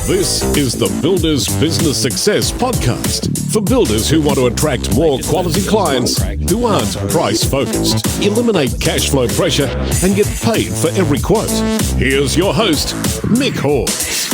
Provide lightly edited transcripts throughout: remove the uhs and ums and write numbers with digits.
This is the Builders Business Success Podcast for builders who want to attract more quality clients who aren't price-focused, eliminate cash flow pressure, and get paid for every quote. Here's your host, Mick Hawes.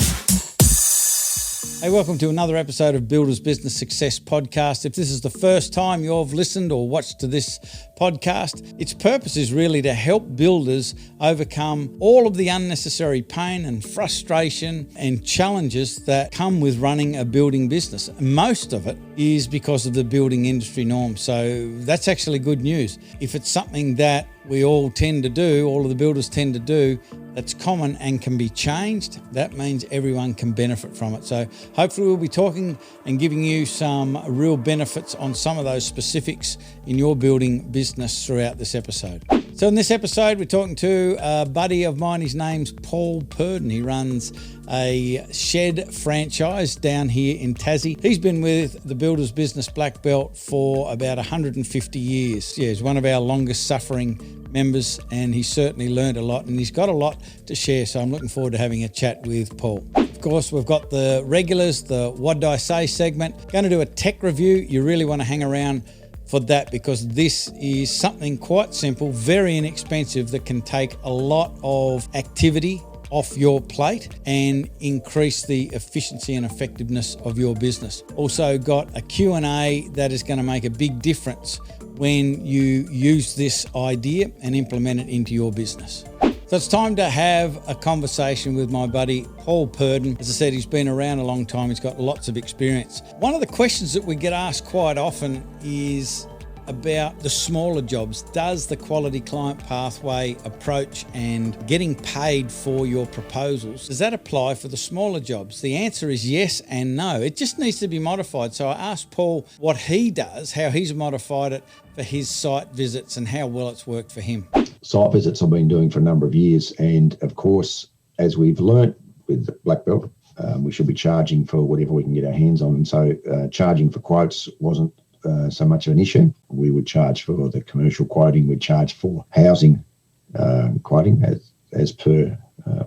Hey, welcome to another episode of Builders Business Success Podcast. If this is the first time you've listened or watched to this podcast, its purpose is really to help builders overcome all of the unnecessary pain and frustration and challenges that come with running a building business. Most of it is because of the building industry norm. So that's actually good news. If it's something that we all tend to do, all of the builders tend to do, that's common and can be changed, that means everyone can benefit from it. So hopefully we'll be talking and giving you some real benefits on some of those specifics in your building business throughout this episode. So in this episode, we're talking to a buddy of mine. His name's Paul Purdon. He runs a shed franchise down here in Tassie. He's been with the Builders Business Blackbelt for about 150 years. Yeah, he's one of our longest suffering members, and he's certainly learned a lot, and he's got a lot to share. So I'm looking forward to having a chat with Paul. Of course, we've got the regulars, the What Did I Say segment. Going to do a tech review. You really want to hang around for that because this is something quite simple, very inexpensive, that can take a lot of activity off your plate and increase the efficiency and effectiveness of your business. Also got a Q&A that is going to make a big difference when you use this idea and implement it into your business. So it's time to have a conversation with my buddy, Paul Purdon. As I said, he's been around a long time. He's got lots of experience. One of the questions that we get asked quite often is about the smaller jobs. Does the quality client pathway approach and getting paid for your proposals, does that apply for the smaller jobs? The answer is yes and no. It just needs to be modified. So I asked Paul what he does, how he's modified it for his site visits and how well it's worked for him. Site visits I've been doing for a number of years, and of course, as we've learnt with Blackbelt, we should be charging for whatever we can get our hands on, and so charging for quotes wasn't so much of an issue. We would charge for the commercial quoting, we'd charge for housing quoting as per,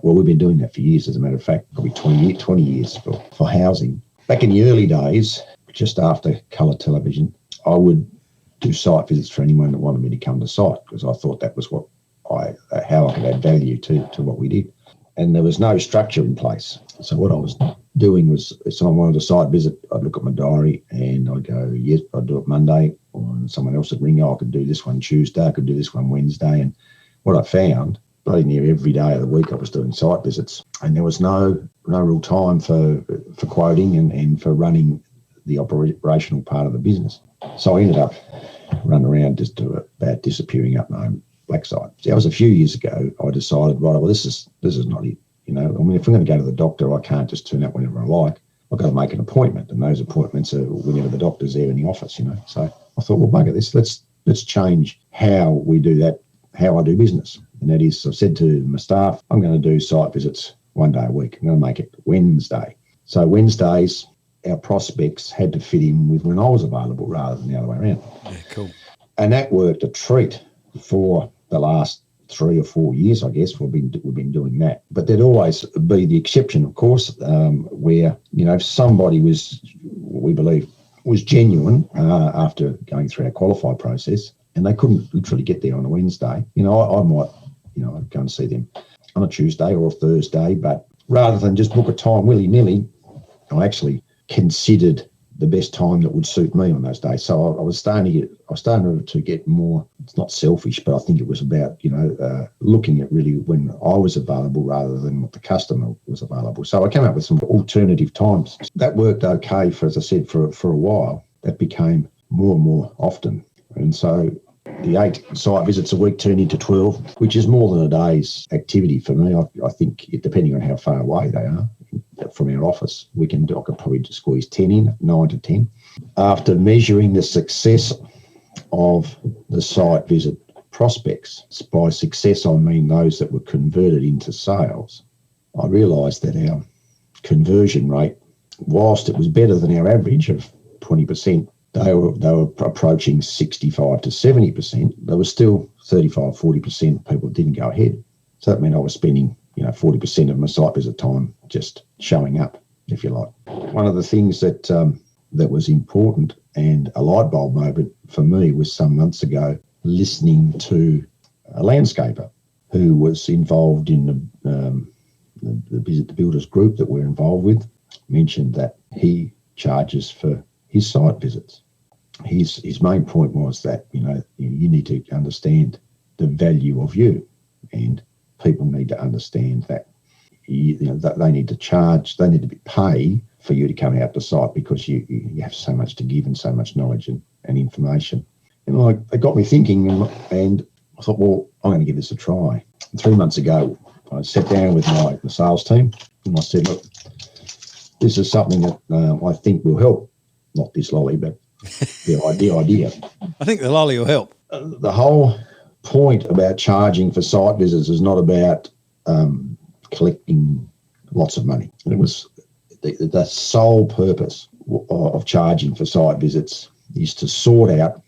we've been doing that for years, as a matter of fact, probably 20 years for housing. Back in the early days, just after colour television, I would do site visits for anyone that wanted me to come to site because I thought that was how I could add value to what we did. And there was no structure in place. So what I was doing was, if someone wanted a site visit, I'd look at my diary and I'd go, yes, I'd do it Monday, or someone else would ring, I could do this one Tuesday, I could do this one Wednesday. And what I found, bloody near every day of the week I was doing site visits, and there was no real time for quoting and for running the operational part of the business. So I ended up running around just about disappearing up my own black site. That was a few years ago. I decided, right, well, this is not it. You know, I mean, if I'm going to go to the doctor, I can't just turn up whenever I like. I've got to make an appointment, and those appointments are whenever the doctor's there in the office, you know. So I thought, well, bugger this, let's change how we do that, how I do business. And that is, I've said to my staff, I'm going to do site visits one day a week. I'm going to make it Wednesday. So Wednesdays, our prospects had to fit in with when I was available rather than the other way around. Yeah, cool. And that worked a treat for the last 3 or 4 years, I guess. We've been doing that. But there'd always be the exception, of course, where, you know, if somebody we believe was genuine after going through our qualified process and they couldn't literally get there on a Wednesday, you know, I might, you know, I'd go and see them on a Tuesday or a Thursday. But rather than just book a time willy-nilly, I actually considered the best time that would suit me on those days. So I was starting to get more, it's not selfish, but I think it was about, you know, looking at really when I was available rather than what the customer was available. So I came up with some alternative times. That worked okay for, as I said, for a while. That became more and more often. And so the 8 site visits a week turned into 12, which is more than a day's activity for me. I think, depending on how far away they are from our office, I could probably just squeeze 10 in, 9 to 10. After measuring the success of the site visit prospects, by success I mean those that were converted into sales, I realised that our conversion rate, whilst it was better than our average of 20%, they were approaching 65 to 70%. There was still 35, 40% people didn't go ahead. So that meant I was spending, 40% of my site visit time just showing up, if you like. One of the things that that was important and a light bulb moment for me was some months ago, listening to a landscaper who was involved in the builders group that we're involved with, mentioned that he charges for his site visits. His main point was that, you need to understand the value of you, and people need to understand that, that they need to charge, they need to pay for you to come out to site because you have so much to give and so much knowledge and information. And it got me thinking, and I thought, well, I'm going to give this a try. 3 months ago, I sat down with my sales team and I said, look, this is something that I think will help, not this lolly, but the idea. I think the lolly will help. The whole point about charging for site visits is not about collecting lots of money. And it was the sole purpose of charging for site visits is to sort out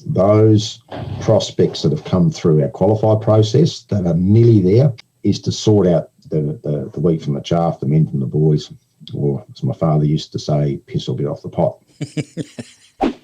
those prospects that have come through our qualified process that are nearly there, is to sort out the wheat from the chaff, the men from the boys, or as my father used to say, piss or bit off the pot.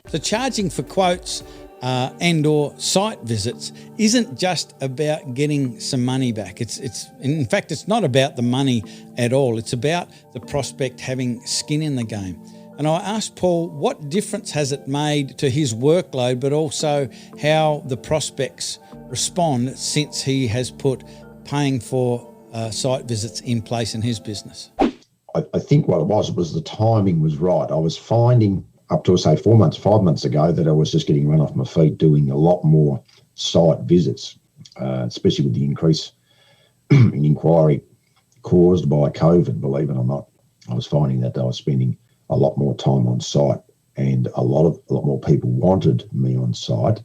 So charging for quotes and or site visits isn't just about getting some money back. It's in fact, it's not about the money at all. It's about the prospect having skin in the game. And I asked Paul, what difference has it made to his workload, but also how the prospects respond since he has put paying for site visits in place in his business? I think what it was the timing was right. I was finding up to, say, 5 months ago, that I was just getting run off my feet doing a lot more site visits, especially with the increase in inquiry caused by COVID, believe it or not. I was finding that I was spending a lot more time on site, and a lot more people wanted me on site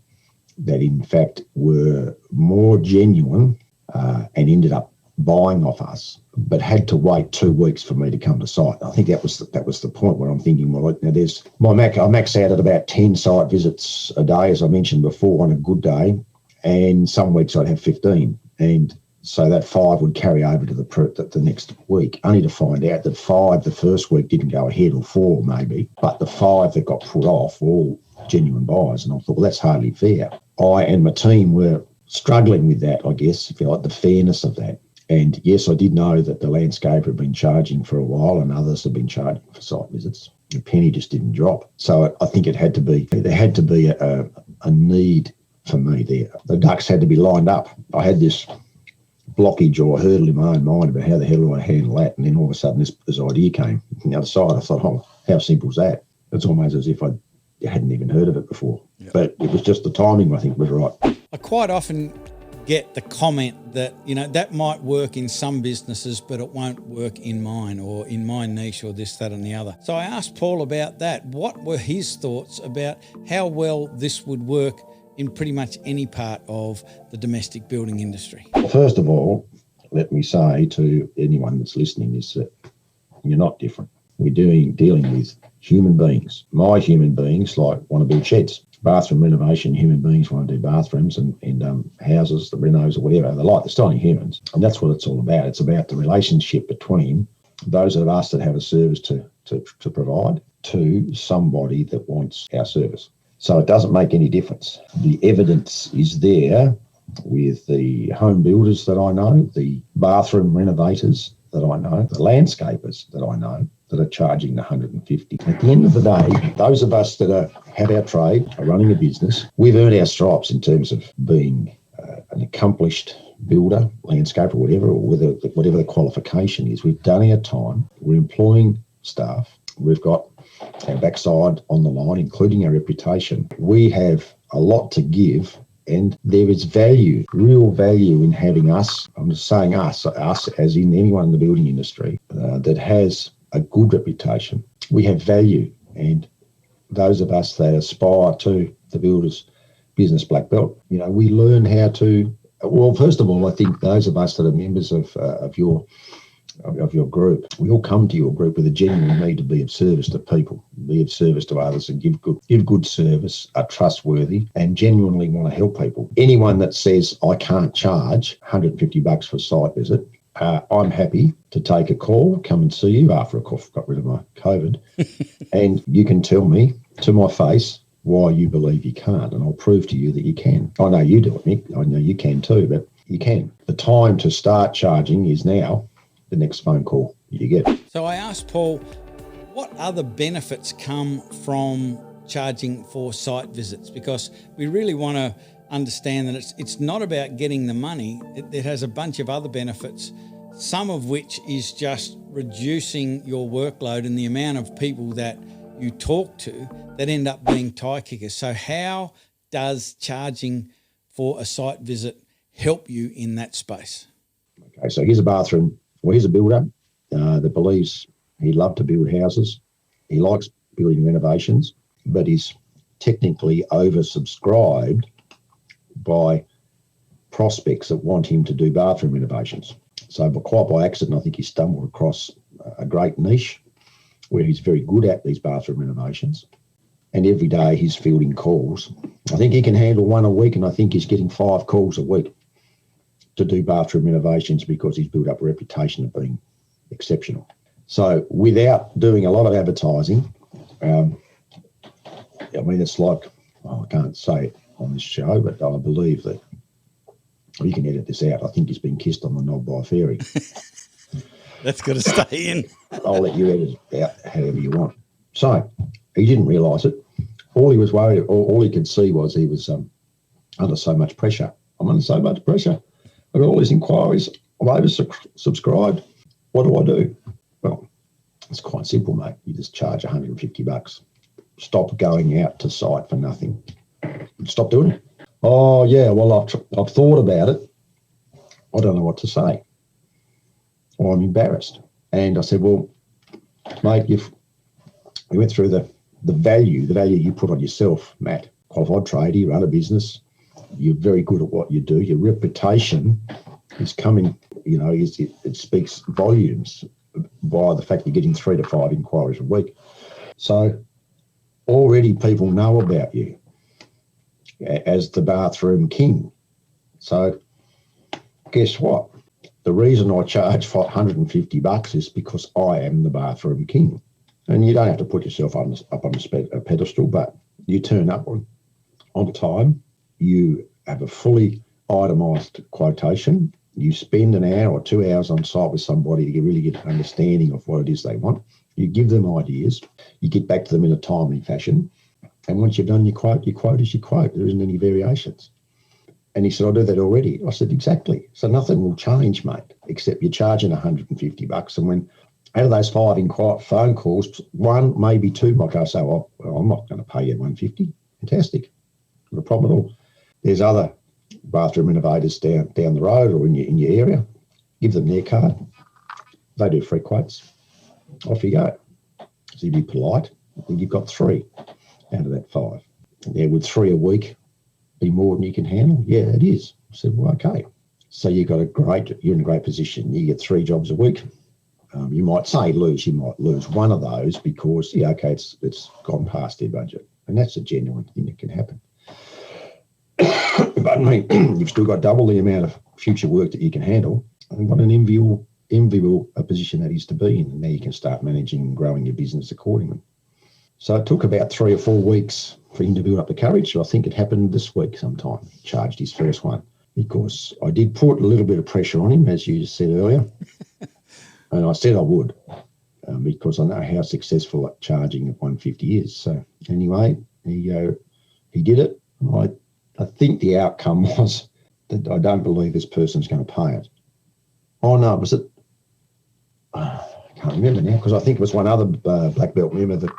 that in fact were more genuine and ended up buying off us, but had to wait 2 weeks for me to come to site. I think that was the point where I'm thinking, well, now I max out at about 10 site visits a day, as I mentioned before, on a good day, and some weeks I'd have 15, and so that 5 would carry over to the next week, only to find out that 5 the first week didn't go ahead, or 4 maybe, but the 5 that got put off were all genuine buyers. And I thought, well, that's hardly fair. I and my team were struggling with that, I guess, if you like, the fairness of that. And yes, I did know that the landscaper had been charging for a while and others had been charging for site visits. The penny just didn't drop. So I think there had to be a need for me there. The ducks had to be lined up. I had this blockage or hurdle in my own mind about how the hell do I handle that, and then all of a sudden this idea came from the other side. I thought, oh, how simple is that? It's almost as if I hadn't even heard of it before. Yep. But it was just the timing, I think, was right. I quite often get the comment that, that might work in some businesses, but it won't work in mine, or in my niche, or this, that and the other. So I asked Paul about that. What were his thoughts about how well this would work in pretty much any part of the domestic building industry? Well, first of all, let me say to anyone that's listening is that you're not different. We're dealing with human beings. My human beings want to build sheds. Bathroom renovation, human beings want to do bathrooms and houses, the renos or whatever. They're still only humans. And that's what it's all about. It's about the relationship between those of us that have a service to provide to somebody that wants our service. So it doesn't make any difference. The evidence is there with the home builders that I know, the bathroom renovators that I know, the landscapers that I know that are charging the 150. At the end of the day, those of us that have our trade, are running a business, we've earned our stripes in terms of being an accomplished builder, landscaper, whatever the qualification is. We've done our time. We're employing staff. We've got our backside on the line, including our reputation. We have a lot to give, and there is value, real value in having us. I'm just saying us as in anyone in the building industry that has a good reputation. We have value, and those of us that aspire to the builder's business black belt, we learn how to. Well, first of all, I think those of us that are members of your group, we all come to your group with a genuine need to be of service to people, be of service to others, and give good service, are trustworthy, and genuinely want to help people. Anyone that says I can't charge $150 for a site visit I'm happy to take a call, come and see you after I've got rid of my COVID, and you can tell me to my face why you believe you can't, and I'll prove to you that you can. I know you do it, Nick. I know you can too, but you can. The time to start charging is now. The next phone call you get. So I asked Paul, what other benefits come from charging for site visits? Because we really want to understand that it's not about getting the money. It has a bunch of other benefits, some of which is just reducing your workload and the amount of people that you talk to that end up being tie kickers. So how does charging for a site visit help you in that space? Okay, so here's a bathroom. Well, here's a builder that believes he loves to build houses. He likes building renovations, but he's technically oversubscribed by prospects that want him to do bathroom renovations. So quite by accident, I think he stumbled across a great niche where he's very good at these bathroom renovations. And every day he's fielding calls. I think he can handle one a week, and I think he's getting 5 calls a week to do bathroom renovations because he's built up a reputation of being exceptional. So without doing a lot of advertising, it's like, I can't say it on this show, but I believe that, you can edit this out, I think he's been kissed on the knob by a fairy. That's got to stay in. I'll let you edit it out however you want. So he didn't realise it. All he was worried, all he could see was he was under so much pressure. I'm under so much pressure. I've got all these inquiries. I'm oversubscribed. What do I do? Well, it's quite simple, mate. You just charge $150. Stop going out to site for nothing. Stop doing it. Oh, yeah, well, I've thought about it. I don't know what to say. Or I'm embarrassed. And I said, well, mate, we went through the value you put on yourself, Matt. Qualified trader, you run a business. You're very good at what you do. Your reputation is coming, it speaks volumes by the fact you're getting 3 to 5 inquiries a week. So already people know about you as the bathroom king. So guess what? The reason I charge $150 is because I am the bathroom king. And you don't have to put yourself up on a pedestal, but you turn up on time. You have a fully itemised quotation. You spend an hour or 2 hours on site with somebody to really get an understanding of what it is they want. You give them ideas. You get back to them in a timely fashion. And once you've done your quote is your quote. There isn't any variations. And he said, I do that already. I said, exactly. So nothing will change, mate, except you're charging $150. And when out of those 5 phone calls, 1, maybe 2 might go, so I'm not going to pay you $150. Fantastic. Not a problem at all. There's other bathroom renovators down the road or in your area. Give them their card. They do free quotes. Off you go. So you be polite. And you've got 3 out of that 5. Yeah, would 3 a week be more than you can handle? Yeah, it is. I said, well, okay. So you're in a great position. You get 3 jobs a week. You might say you might lose one of those because, it's gone past their budget. And that's a genuine thing that can happen. But I mean, you've still got double the amount of future work that you can handle. And what an enviable position that is to be in. And now you can start managing and growing your business accordingly. So it took about 3 or 4 weeks for him to build up the courage. So I think it happened this week sometime. He charged his first one because I did put a little bit of pressure on him, as you said earlier. And I said I would because I know how successful at charging at $150 is. So anyway, he did it. I think the outcome was that I don't believe this person's going to pay it. Oh, no, was it? I can't remember now because I think it was one other black belt member that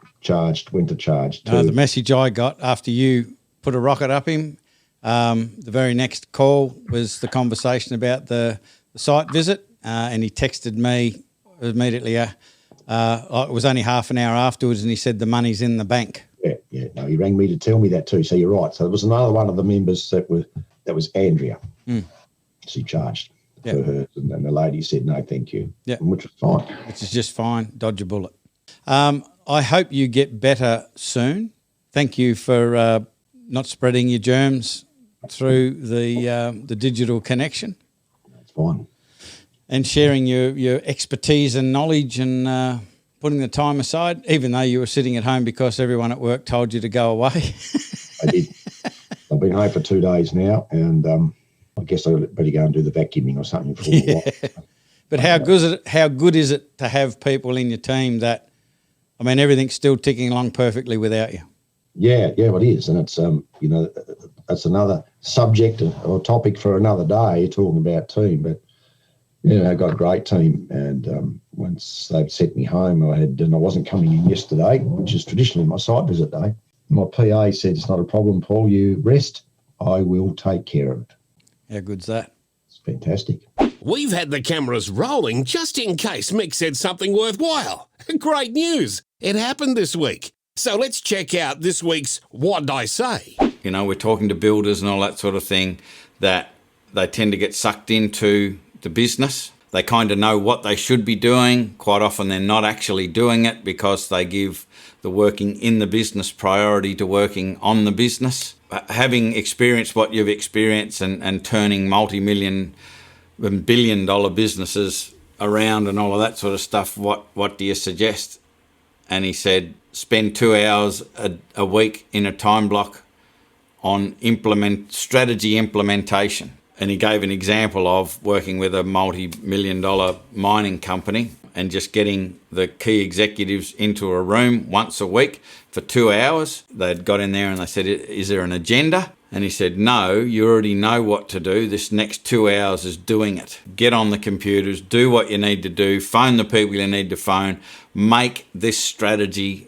went to charge too. The message I got after you put a rocket up him, the very next call was the conversation about the site visit, and he texted me immediately. It was only half an hour afterwards, and he said the money's in the bank. Yeah. No, he rang me to tell me that too. So you're right. So there was another one of the members that was Andrea. She charged for her, and then the lady said no, thank you. Yeah, which was fine. Which is just fine. Dodge a bullet. I hope you get better soon. Thank you for not spreading your germs through the digital connection. That's fine. and sharing your expertise and knowledge and putting the time aside, even though you were sitting at home because everyone at work told you to go away. I did. I've been home for 2 days now, and I guess I better go and do the vacuuming or something for a while. But how good is it to have people in your team that, I mean, everything's still ticking along perfectly without you? Yeah, it is, and it's that's another subject or topic for another day, talking about team. But I've got a great team, and once they'd sent me home, I wasn't coming in yesterday, which is traditionally my site visit day. My PA said, "It's not a problem, Paul. You rest. I will take care of it." How good's that? It's fantastic. We've had the cameras rolling just in case Mick said something worthwhile. Great news. It happened this week. So let's check out this week's What'd I Say? We're talking to builders and all that sort of thing, that they tend to get sucked into the business. They kind of know what they should be doing. Quite often they're not actually doing it because they give the working in the business priority to working on the business. Having experienced what you've experienced and turning multi-million and billion-dollar businesses around and all of that sort of stuff, what do you suggest? And he said, spend 2 hours a week in a time block on strategy implementation. And he gave an example of working with a multi-million-dollar mining company and just getting the key executives into a room once a week for 2 hours. They'd got in there and they said, "Is there an agenda?" And he said, "No, you already know what to do. This next 2 hours is doing it. Get on the computers, do what you need to do, phone the people you need to phone, make this strategy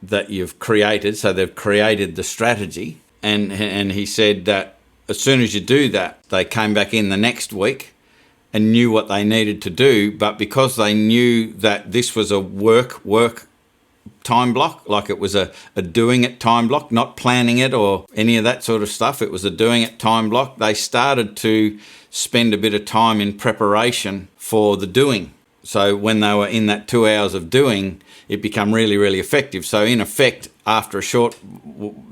that you've created." So they've created the strategy. And he said that as soon as you do that, they came back in the next week and knew what they needed to do. But because they knew that this was a work time block, like it was a doing it time block, not planning it or any of that sort of stuff, it was a doing it time block, they started to spend a bit of time in preparation for the doing. So when they were in that 2 hours of doing, it became really, really effective. So in effect, after a short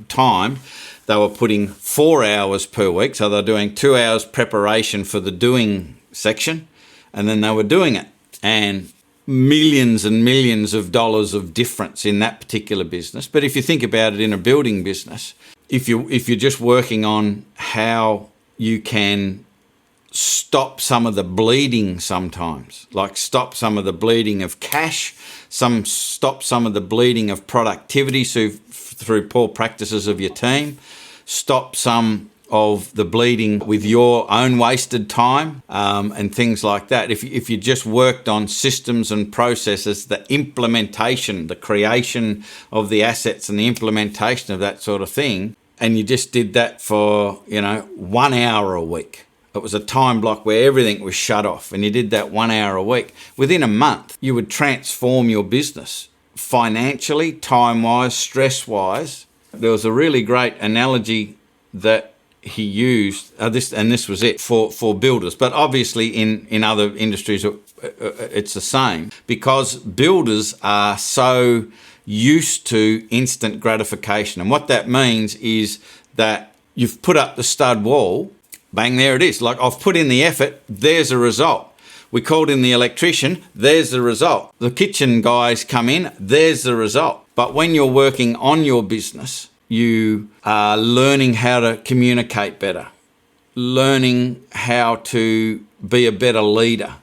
time, they were putting 4 hours per week. So they're doing 2 hours preparation for the doing section, and then they were doing it. And millions and millions of dollars of difference in that particular business. But if you think about it in a building business, if you're just working on how you can stop some of the bleeding sometimes, like stop some of the bleeding of cash, stop some of the bleeding of productivity through poor practices of your team, stop some of the bleeding with your own wasted time and things like that. If you just worked on systems and processes, the implementation, the creation of the assets and the implementation of that sort of thing, and you just did that for 1 hour a week. It was a time block where everything was shut off, and you did that 1 hour a week. Within a month, you would transform your business financially, time-wise, stress-wise. There was a really great analogy that he used, this was it for builders. But obviously in other industries, it's the same, because builders are so used to instant gratification. And what that means is that you've put up the stud wall, bang, there it is. Like, I've put in the effort, there's a result. We called in the electrician, there's the result. The kitchen guys come in, there's the result. But when you're working on your business, you are learning how to communicate better, learning how to be a better leader,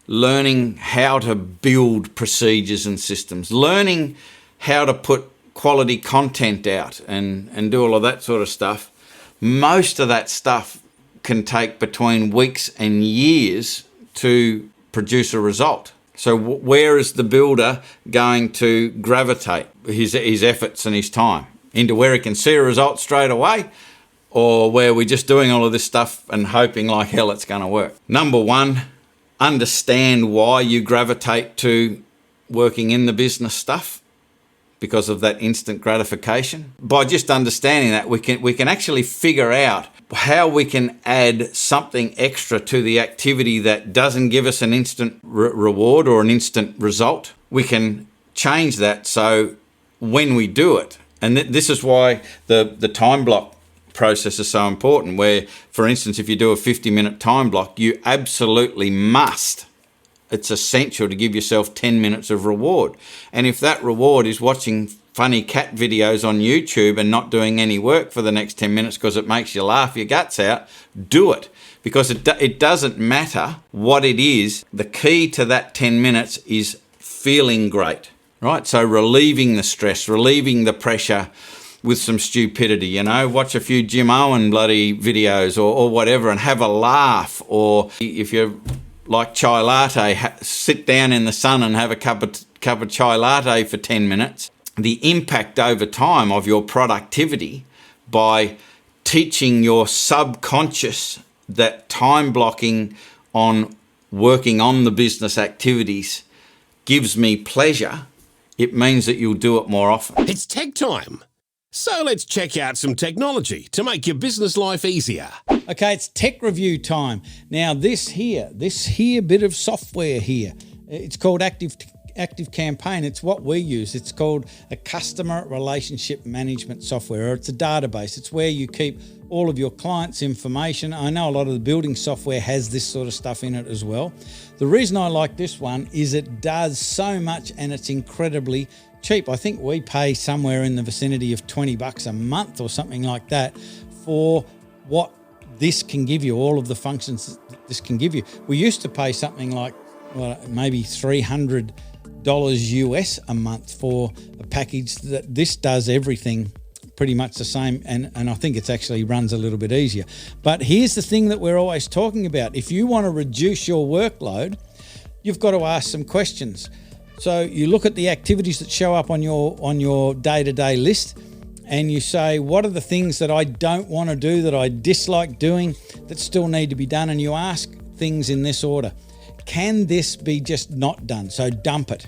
learning how to build procedures and systems, learning how to put quality content out and do all of that sort of stuff. Most of that stuff can take between weeks and years to produce a result. So where is the builder going to gravitate his efforts and his time? Into where he can see a result straight away, or where we're just doing all of this stuff and hoping like hell it's going to work? Number one, understand why you gravitate to working in the business stuff, because of that instant gratification. By just understanding that, we can actually figure out how we can add something extra to the activity that doesn't give us an instant reward or an instant result. We can change that so when we do it, and this is why the time block process is so important, where, for instance, if you do a 50-minute time block, you absolutely must it's essential to give yourself 10 minutes of reward. And if that reward is watching funny cat videos on YouTube and not doing any work for the next 10 minutes because it makes you laugh your guts out, do it. Because it doesn't matter what it is. The key to that 10 minutes is feeling great, right? So relieving the stress, relieving the pressure with some stupidity, watch a few Jim Owen bloody videos or whatever and have a laugh. Or if you're like chai latte, sit down in the sun and have a cup of chai latte for 10 minutes. The impact over time of your productivity by teaching your subconscious that time blocking on working on the business activities gives me pleasure, it means that you'll do it more often. It's tech time. So let's check out some technology to make your business life easier. Okay, it's tech review time. Now this here bit of software here, it's called Active Campaign. It's what we use. It's called a customer relationship management software, or it's a database. It's where you keep all of your clients' information. I know a lot of the building software has this sort of stuff in it as well. The reason I like this one is it does so much and it's incredibly cheap. I think we pay somewhere in the vicinity of $20 a month or something like that for what this can give you, all of the functions that this can give you. We used to pay something like, maybe $300 US a month for a package that this does everything pretty much the same, and I think it's actually runs a little bit easier. But here's the thing that we're always talking about. If you want to reduce your workload, you've got to ask some questions. So you look at the activities that show up on your day-to-day list and you say, what are the things that I don't want to do, that I dislike doing, that still need to be done? And you ask things in this order. Can this be just not done? So dump it.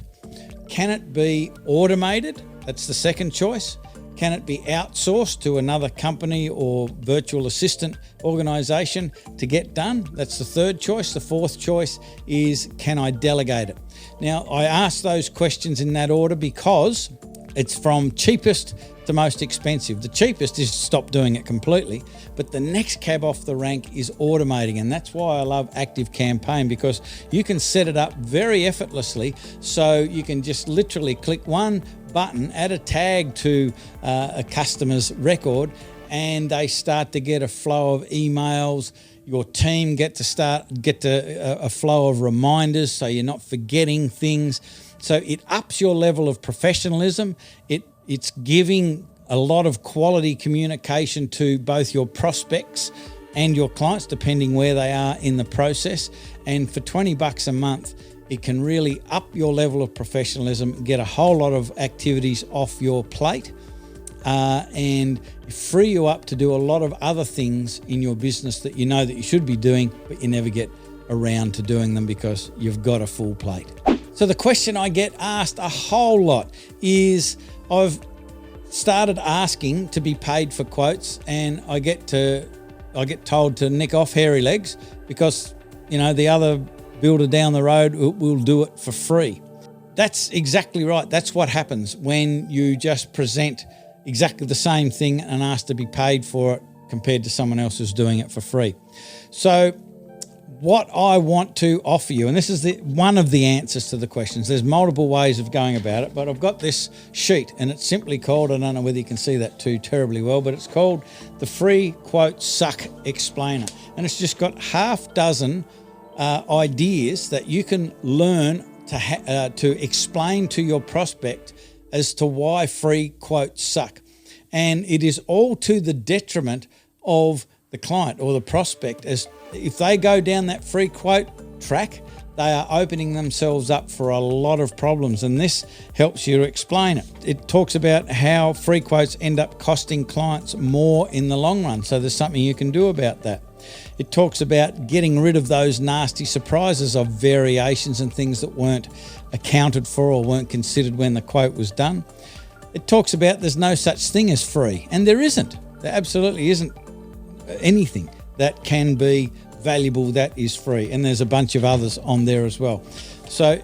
Can it be automated? That's the second choice. Can it be outsourced to another company or virtual assistant organisation to get done? That's the third choice. The fourth choice is, can I delegate it? Now, I ask those questions in that order because it's from cheapest to most expensive. The cheapest is stop doing it completely, but the next cab off the rank is automating, and that's why I love Active Campaign, because you can set it up very effortlessly. So you can just literally click one button, add a tag to a customer's record, and they start to get a flow of emails. Your team get a flow of reminders, so you're not forgetting things. So it ups your level of professionalism. It's giving a lot of quality communication to both your prospects and your clients, depending where they are in the process. And for $20 a month, it can really up your level of professionalism, get a whole lot of activities off your plate, and free you up to do a lot of other things in your business that you know that you should be doing, but you never get around to doing them because you've got a full plate. So the question I get asked a whole lot is, I've started asking to be paid for quotes, and I get told to nick off hairy legs because, the other builder down the road will do it for free. That's exactly right. That's what happens when you just present exactly the same thing and ask to be paid for it compared to someone else who's doing it for free. So what I want to offer you, and this is one of the answers to the questions. There's multiple ways of going about it, but I've got this sheet, and it's simply called, I don't know whether you can see that too terribly well, but it's called the Free Quote Suck Explainer. And it's just got half dozen ideas that you can learn to explain to your prospect as to why free quotes suck. And it is all to the detriment of the client or the prospect, as if they go down that free quote track, they are opening themselves up for a lot of problems, and this helps you to explain it. It talks about how free quotes end up costing clients more in the long run, so there's something you can do about that. It talks about getting rid of those nasty surprises of variations and things that weren't accounted for or weren't considered when the quote was done. It talks about there's no such thing as free, and there isn't. There absolutely isn't anything that can be valuable that is free, and there's a bunch of others on there as well. So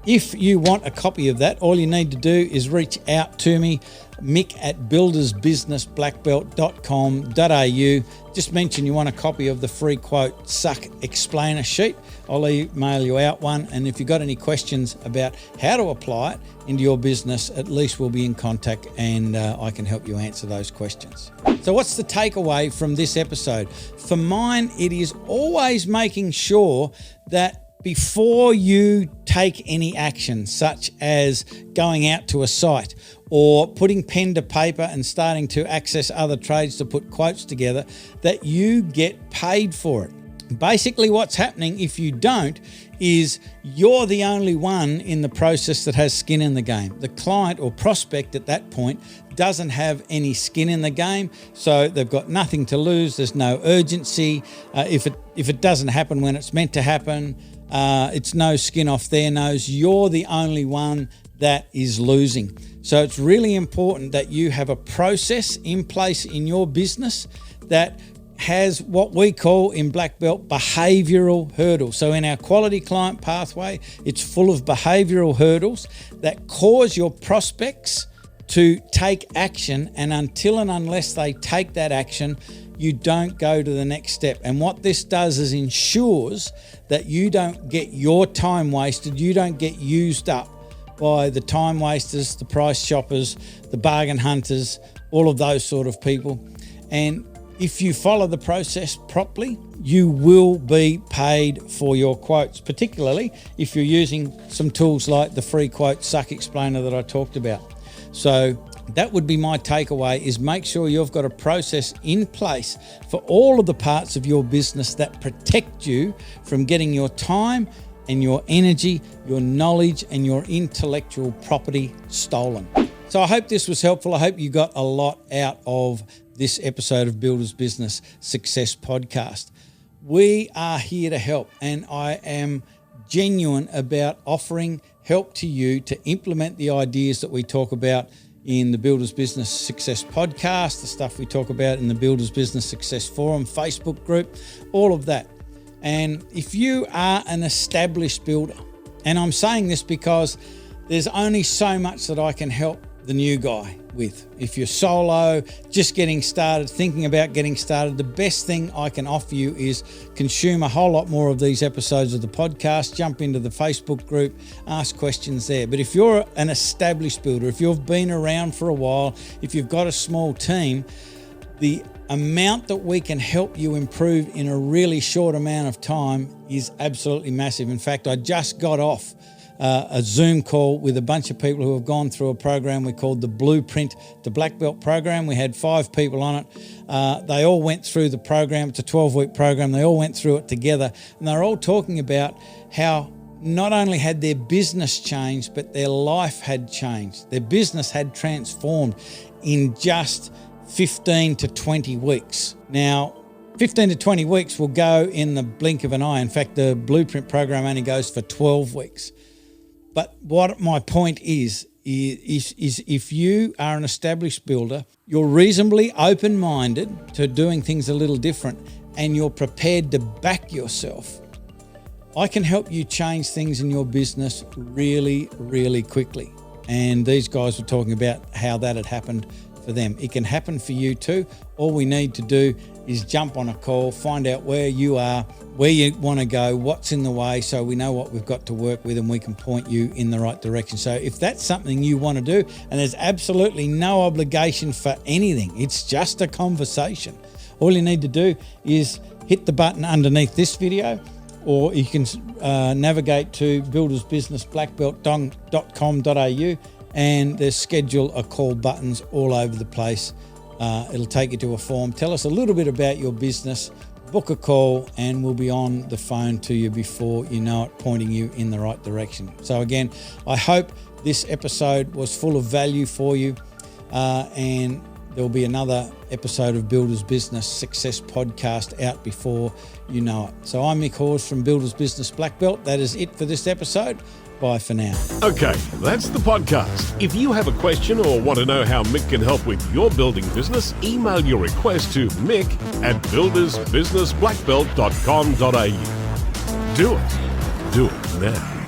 If you want a copy of that, all you need to do is reach out to me, mick@buildersbusinessblackbelt.com.au. Just mention you want a copy of the free quote suck explainer sheet. I'll email you out one. And if you've got any questions about how to apply it into your business, at least we'll be in contact and I can help you answer those questions. So what's the takeaway from this episode? For mine, it is always making sure that before you take any action, such as going out to a site or putting pen to paper and starting to access other trades to put quotes together, that you get paid for it. Basically, what's happening if you don't is you're the only one in the process that has skin in the game. The client or prospect at that point doesn't have any skin in the game, so they've got nothing to lose. There's no urgency. If it doesn't happen when it's meant to happen, it's no skin off their nose. You're the only one that is losing. So it's really important that you have a process in place in your business that has what we call in Blackbelt behavioural hurdles. So in our quality client pathway, it's full of behavioural hurdles that cause your prospects to take action, and until and unless they take that action, you don't go to the next step. And what this does is ensures that you don't get your time wasted, you don't get used up by the time wasters, the price shoppers, the bargain hunters, all of those sort of people. And if you follow the process properly, you will be paid for your quotes, particularly if you're using some tools like the free quote suck explainer that I talked about. So that would be my takeaway, is make sure you've got a process in place for all of the parts of your business that protect you from getting your time and your energy, your knowledge and your intellectual property stolen. So I hope this was helpful. I hope you got a lot out of this episode of Builders Business Success Podcast. We are here to help, and I am genuine about offering help to you to implement the ideas that we talk about in the Builders Business Success Podcast, the stuff we talk about in the Builders Business Success Forum, Facebook group, all of that. And if you are an established builder, and I'm saying this because there's only so much that I can help the new guy with. If you're solo, just getting started, thinking about getting started, the best thing I can offer you is consume a whole lot more of these episodes of the podcast, jump into the Facebook group, ask questions there. But if you're an established builder, if you've been around for a while, if you've got a small team, the amount that we can help you improve in a really short amount of time is absolutely massive. In fact, I just got off a Zoom call with a bunch of people who have gone through a program we called the Blueprint to Blackbelt program. We had 5 people on it. They all went through the program. It's a 12-week program. They all went through it together, and they're all talking about how not only had their business changed, but their life had changed. Their business had transformed in just 15 to 20 weeks. Now, 15 to 20 weeks will go in the blink of an eye. In fact, the Blueprint program only goes for 12 weeks. But what my point is if you are an established builder, you're reasonably open-minded to doing things a little different, and you're prepared to back yourself, I can help you change things in your business really, really quickly. And these guys were talking about how that had happened for them. It can happen for you too. All we need to do is jump on a call, find out where you are, where you want to go, what's in the way, so we know what we've got to work with and we can point you in the right direction. So if that's something you want to do, and there's absolutely no obligation for anything, it's just a conversation. All you need to do is hit the button underneath this video, or you can navigate to buildersbusinessblackbelt.com.au, and there's schedule a call buttons all over the place. It'll take you to a form. Tell us a little bit about your business, book a call, and we'll be on the phone to you before you know it, pointing you in the right direction. So again, I hope this episode was full of value for you, and there'll be another episode of Builders Business Success Podcast out before you know it. So I'm Mick Hawes from Builders Business Blackbelt. That is it for this episode. Bye for now. Okay, that's the podcast. If you have a question or want to know how Mick can help with your building business, email your request to mick@buildersbusinessblackbelt.com.au. Do it now.